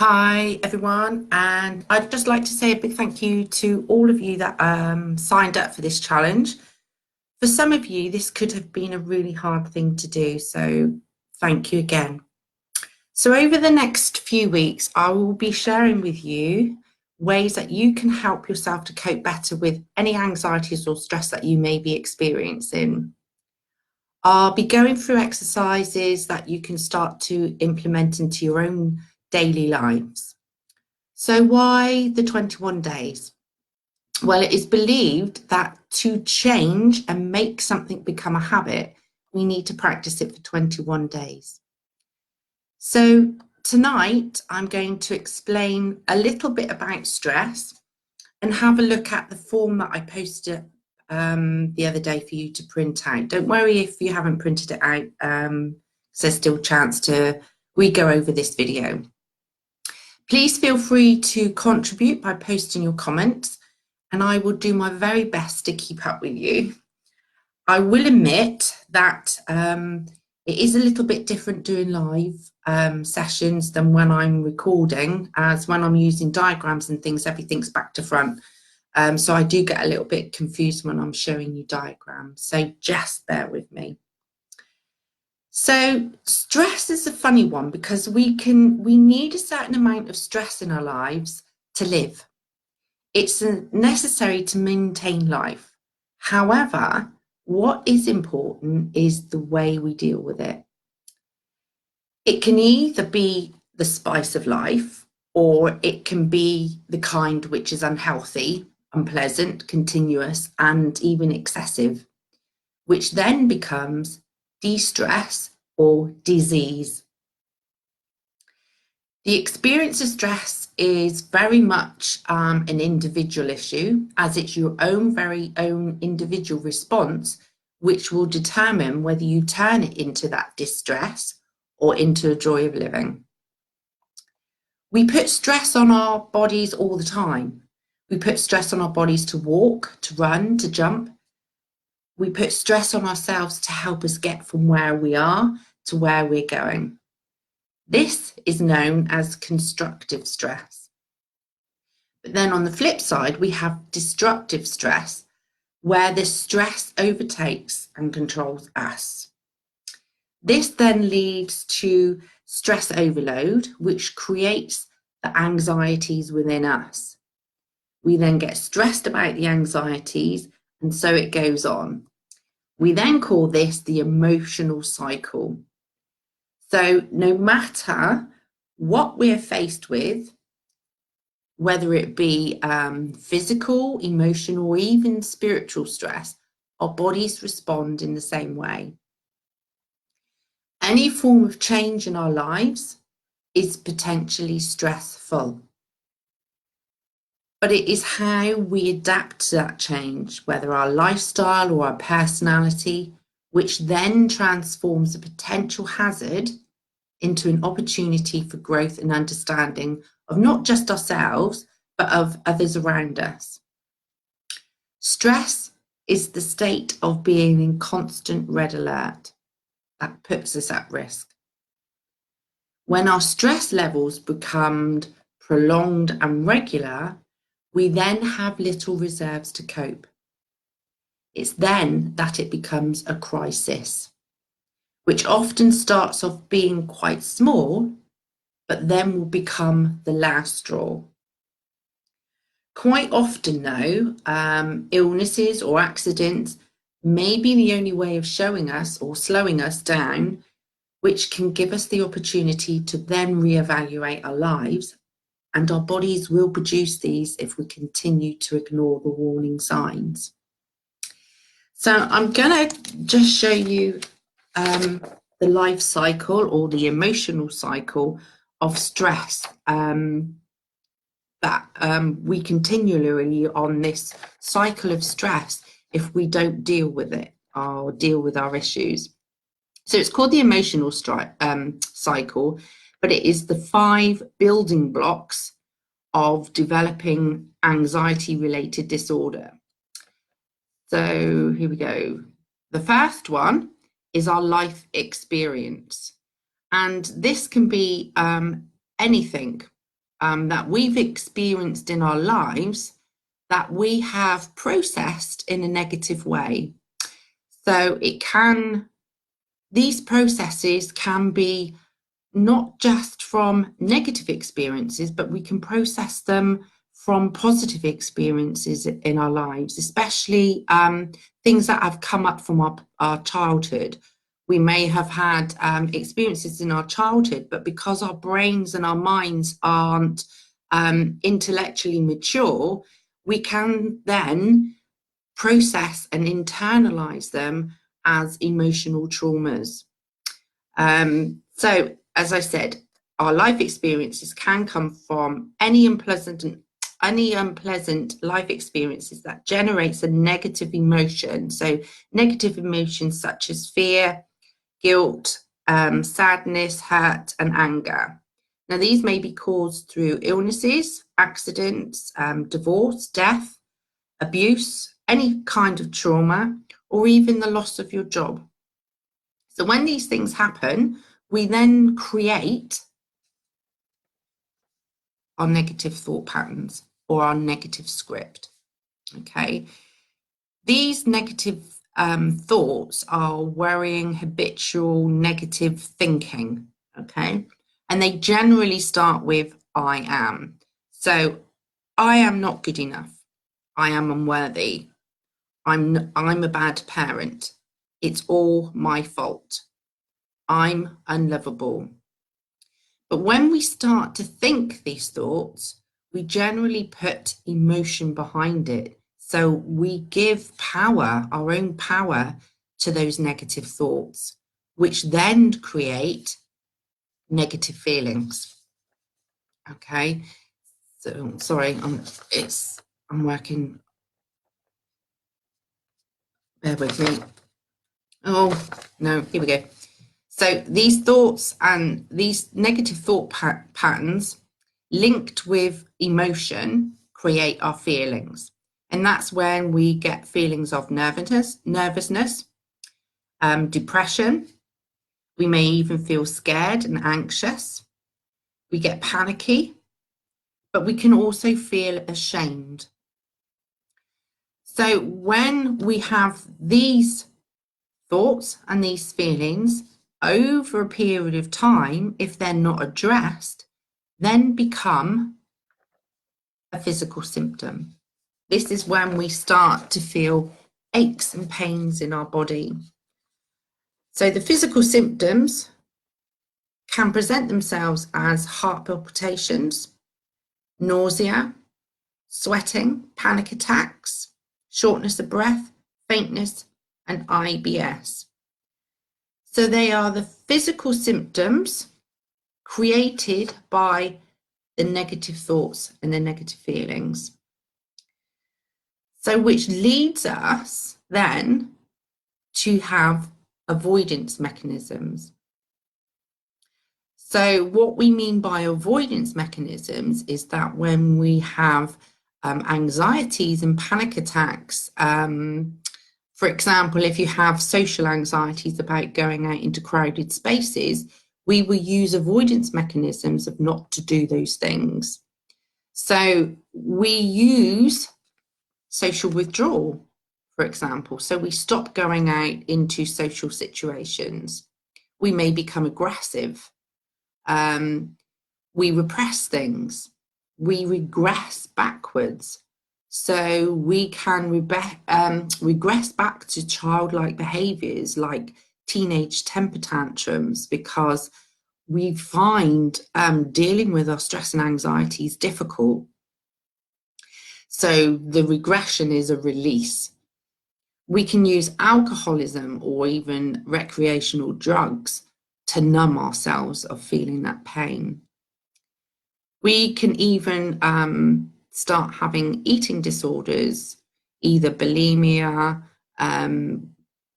Hi everyone, and I'd just like to say a big thank you to all of you that signed up for this challenge. For some of you, this could have been a really hard thing to do, so thank you again. So over the next few weeks, I will be sharing with you ways that you can help yourself to cope better with any anxieties or stress that you may be experiencing. I'll be going through exercises that you can start to implement into your own daily lives. So why the 21 days? Well, it is believed that to change and make something become a habit, we need to practice it for 21 days. So tonight, I'm going to explain a little bit about stress and have a look at the form that I posted the other day for you to print out. Don't worry if you haven't printed it out, there's still a chance to re-go over this video. Please feel free to contribute by posting your comments, and I will do my very best to keep up with you. I will admit that it is a little bit different doing live sessions than when I'm recording, as when I'm using diagrams and things, everything's back to front. So I do get a little bit confused when I'm showing you diagrams, so just bear with me. So stress is a funny one because we need a certain amount of stress in our lives to live. It's necessary to maintain life. However, what is important is the way we deal with it. It can either be the spice of life, or it can be the kind which is unhealthy, unpleasant, continuous, and even excessive, which then becomes de-stress or disease. The experience of stress is very much an individual issue, as it's your own very own individual response, which will determine whether you turn it into that distress or into a joy of living. We put stress on our bodies all the time. We put stress on our bodies to walk, to run, to jump. We put stress on ourselves to help us get from where we are to where we're going. This is known as constructive stress. But then on the flip side, we have destructive stress, where the stress overtakes and controls us. This then leads to stress overload, which creates the anxieties within us. We then get stressed about the anxieties, and so it goes on. We then call this the emotional cycle. So no matter what we're faced with, whether it be physical, emotional, or even spiritual stress, our bodies respond in the same way. Any form of change in our lives is potentially stressful. But it is how we adapt to that change, whether our lifestyle or our personality, which then transforms a potential hazard into an opportunity for growth and understanding of not just ourselves, but of others around us. Stress is the state of being in constant red alert that puts us at risk. When our stress levels become prolonged and regular, we then have little reserves to cope. It's then that it becomes a crisis, which often starts off being quite small, but then will become the last straw. Quite often though, illnesses or accidents may be the only way of showing us or slowing us down, which can give us the opportunity to then reevaluate our lives, and our bodies will produce these if we continue to ignore the warning signs. So I'm going to just show you the life cycle or the emotional cycle of stress that we continually on this cycle of stress if we don't deal with it or deal with our issues. So it's called the emotional cycle, but it is the 5 building blocks of developing anxiety-related disorder. So here we go. The first one is our life experience. And this can be anything. that we've experienced in our lives that we have processed in a negative way. So these processes can be not just from negative experiences, but we can process them from positive experiences in our lives, especially things that have come up from our childhood. We may have had experiences in our childhood, but because our brains and our minds aren't intellectually mature, we can then process and internalize them as emotional traumas. So, as I said, our life experiences can come from any unpleasant life experiences that generates a negative emotion. So, negative emotions such as fear, guilt, sadness, hurt, and anger. Now, these may be caused through illnesses, accidents, divorce, death, abuse, any kind of trauma, or even the loss of your job. So when these things happen, we then create our negative thought patterns or our negative script. Okay. These negative thoughts are worrying, habitual, negative thinking. Okay. And they generally start with I am. So I am not good enough. I am unworthy. I'm a bad parent. It's all my fault. I'm unlovable. But when we start to think these thoughts, we generally put emotion behind it. So we give power, our own power, to those negative thoughts, which then create negative feelings. Okay. So sorry, I'm working. Bear with me. Oh, no, here we go. So these thoughts and these negative thought patterns linked with emotion create our feelings. And that's when we get feelings of nervousness, depression. We may even feel scared and anxious. We get panicky, but we can also feel ashamed. So when we have these thoughts and these feelings over a period of time, if they're not addressed, then become a physical symptom. This is when we start to feel aches and pains in our body. So the physical symptoms can present themselves as heart palpitations, nausea, sweating, panic attacks, shortness of breath, faintness, and IBS. So they are the physical symptoms created by the negative thoughts and the negative feelings. So which leads us then to have avoidance mechanisms. So what we mean by avoidance mechanisms is that when we have anxieties and panic attacks, for example, if you have social anxieties about going out into crowded spaces, we will use avoidance mechanisms of not to do those things. So we use social withdrawal, for example. So we stop going out into social situations. We may become aggressive. We repress things. We regress backwards. So we can regress back to childlike behaviors like teenage temper tantrums because we find dealing with our stress and anxiety is difficult. So the regression is a release. We can use alcoholism or even recreational drugs to numb ourselves of feeling that pain. We can even start having eating disorders, either bulimia,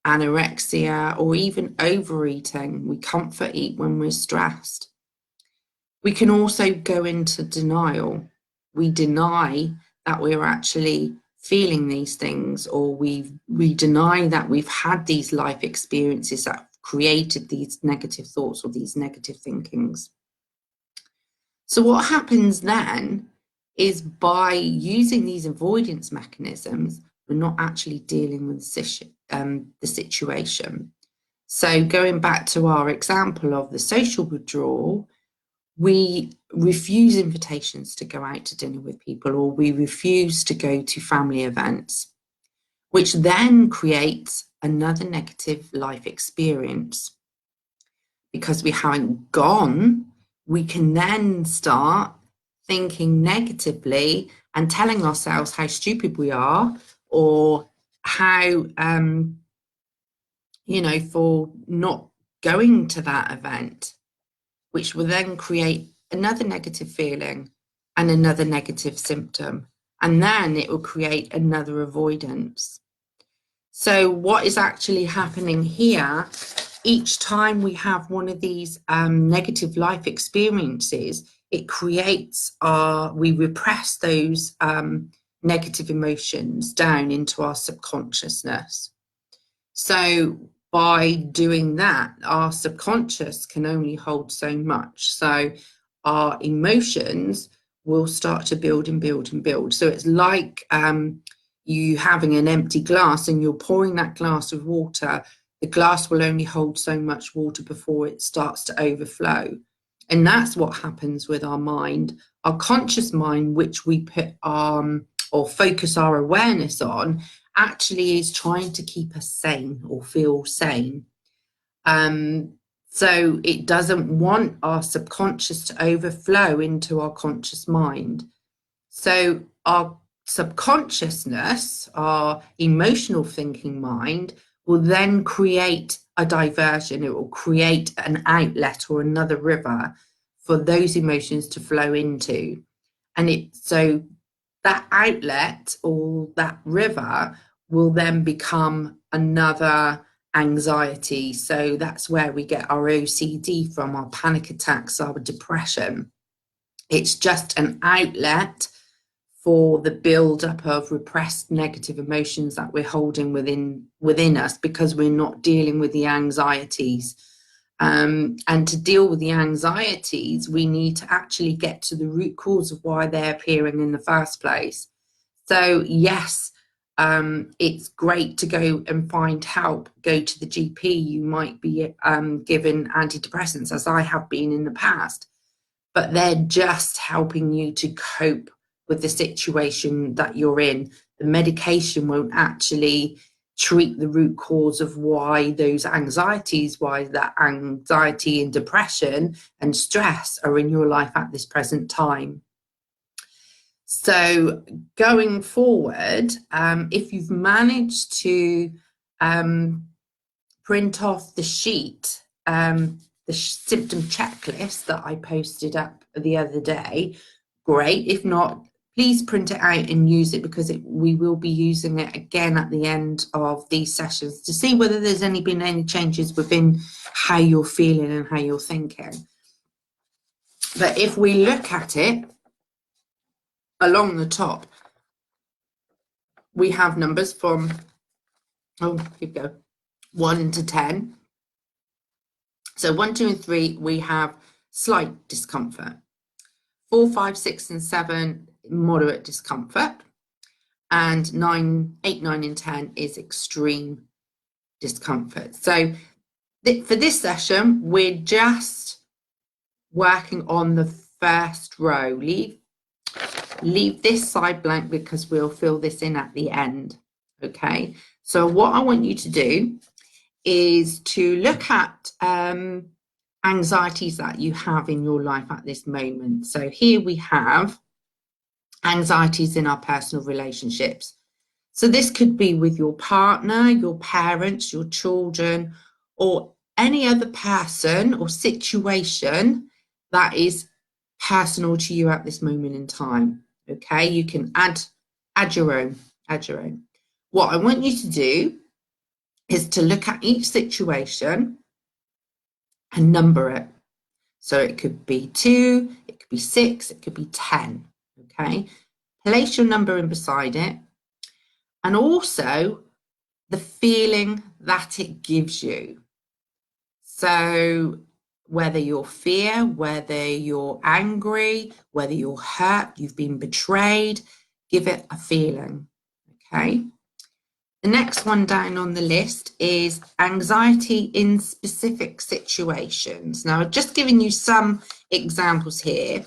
anorexia, or even overeating. We comfort eat when we're stressed. We can also go into denial. We deny that we're actually feeling these things, or we deny that we've had these life experiences that created these negative thoughts or these negative thinkings. So what happens then is by using these avoidance mechanisms, we're not actually dealing with the situation. So going back to our example of the social withdrawal, we refuse invitations to go out to dinner with people, or we refuse to go to family events, which then creates another negative life experience. Because we haven't gone, we can then start thinking negatively and telling ourselves how stupid we are, or how, for not going to that event, which will then create another negative feeling and another negative symptom. And then it will create another avoidance. So what is actually happening here, each time we have one of these negative life experiences, it creates we repress those negative emotions down into our subconsciousness. So by doing that, our subconscious can only hold so much. So our emotions will start to build and build and build. So it's like you having an empty glass and you're pouring that glass of water. The glass will only hold so much water before it starts to overflow. And that's what happens with our mind. Our conscious mind, which we put or focus our awareness on, actually is trying to keep us sane or feel sane. So it doesn't want our subconscious to overflow into our conscious mind. So our subconsciousness, our emotional thinking mind, will then create a diversion. It will create an outlet or another river for those emotions to flow into. And so that outlet or that river will then become another anxiety. So that's where we get our OCD from, our panic attacks, our depression. It's just an outlet for the build-up of repressed negative emotions that we're holding within us, because we're not dealing with the anxieties. And to deal with the anxieties, we need to actually get to the root cause of why they're appearing in the first place. So yes, it's great to go and find help, go to the GP. You might be given antidepressants, as I have been in the past, but they're just helping you to cope with the situation that you're in. The medication won't actually treat the root cause of why those anxieties, why that anxiety and depression and stress are in your life at this present time. So going forward, if you've managed to print off the sheet, the symptom checklist that I posted up the other day, great. If not, please print it out and use it, because we will be using it again at the end of these sessions to see whether there's been any changes within how you're feeling and how you're thinking. But if we look at it, along the top, we have numbers from, here we go, 1 to 10. So 1, 2, and 3, we have slight discomfort. 4, 5, 6, and 7, moderate discomfort. And 8, 9, and 10 is extreme discomfort. So for this session, we're just working on the first row. Leave this side blank, because we'll fill this in at the end. Okay, so what I want you to do is to look at anxieties that you have in your life at this moment. So here we have anxieties in our personal relationships. So this could be with your partner, your parents, your children, or any other person or situation that is personal to you at this moment in time. Okay, you can add your own. What I want you to do is to look at each situation and number it. So it could be 2, it could be 6, it could be 10. Okay, place your number in beside it, and also the feeling that it gives you. So whether you're fear, whether you're angry, whether you're hurt, you've been betrayed, give it a feeling, okay? The next one down on the list is anxiety in specific situations. Now, I've just given you some examples here.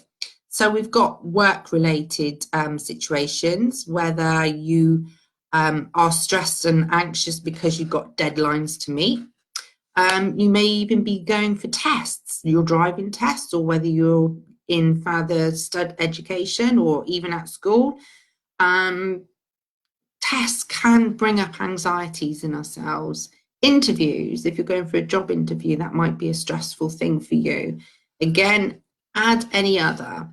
So we've got work-related situations, whether you are stressed and anxious because you've got deadlines to meet. You may even be going for tests, your driving tests, or whether you're in further stud education or even at school. Tests can bring up anxieties in ourselves. Interviews, if you're going for a job interview, that might be a stressful thing for you. Again, add any other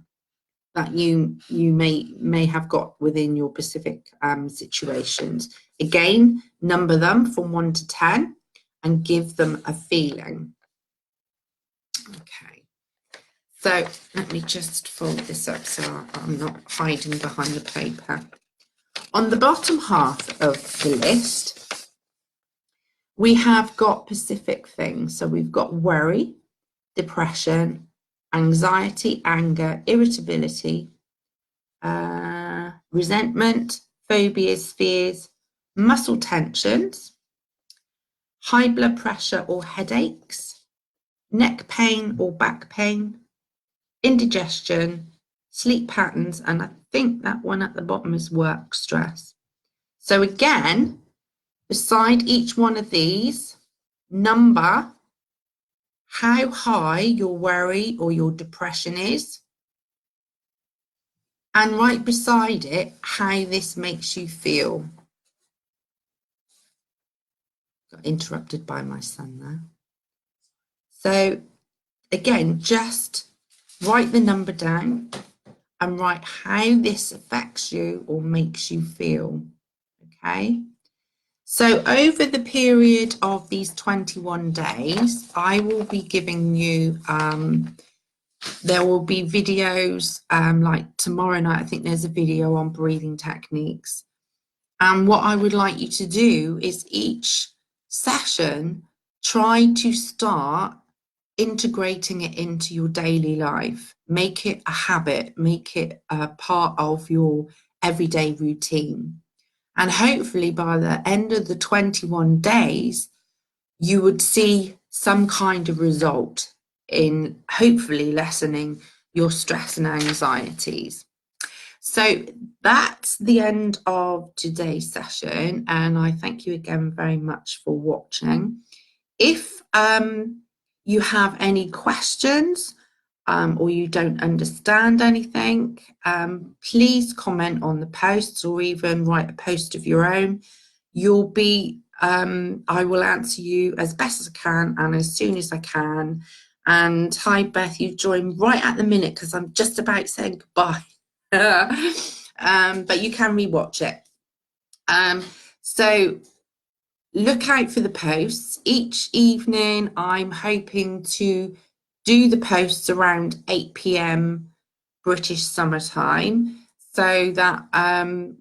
that you may have got within your specific situations. Again, number them from 1 to 10 and give them a feeling. Okay, so let me just fold this up so I'm not hiding behind the paper. On the bottom half of the list, we have got specific things. So we've got worry, depression, anxiety, anger, irritability, resentment, phobias, fears, muscle tensions, high blood pressure or headaches, neck pain or back pain, indigestion, sleep patterns, and I think that one at the bottom is work stress. So again, beside each one of these, number how high your worry or your depression is, and right beside it, how this makes you feel. Got interrupted by my son there. So again, just write the number down and write how this affects you or makes you feel, okay? So over the period of these 21 days, I will be giving you, there will be videos, like tomorrow night, I think there's a video on breathing techniques. And what I would like you to do is each session, try to start integrating it into your daily life. Make it a habit, make it a part of your everyday routine. And hopefully by the end of the 21 days, you would see some kind of result in hopefully lessening your stress and anxieties. So that's the end of today's session, and I thank you again very much for watching. If you have any questions or you don't understand anything, please comment on the posts or even write a post of your own. You'll be, I will answer you as best as I can and as soon as I can. And hi, Beth, you've joined right at the minute because I'm just about saying goodbye. But you can rewatch it. So look out for the posts. Each evening, I'm hoping to do the posts around 8 p.m. British summertime so that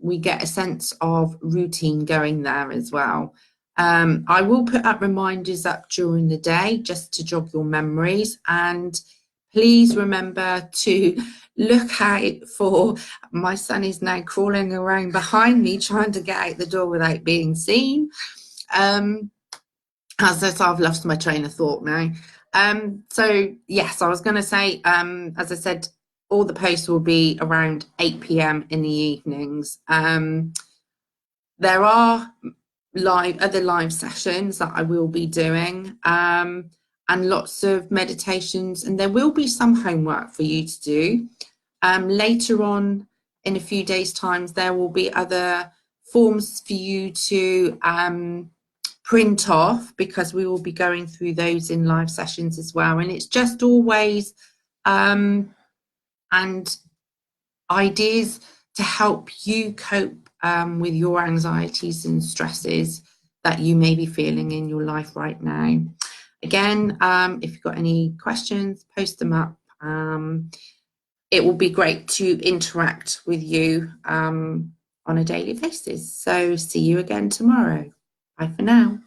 we get a sense of routine going there as well. I will put up reminders up during the day just to jog your memories, and please remember to look out for, my son is now crawling around behind me trying to get out the door without being seen. As I've lost my train of thought now. So yes, I was going to say, as I said, all the posts will be around 8 p.m. in the evenings. There are other live sessions that I will be doing, and lots of meditations, and there will be some homework for you to do. Later on, in a few days' time, there will be other forms for you to print off, because we will be going through those in live sessions as well. And it's just always and ideas to help you cope with your anxieties and stresses that you may be feeling in your life right now. Again, if you've got any questions, post them up. It will be great to interact with you on a daily basis. So see you again tomorrow. Bye for now.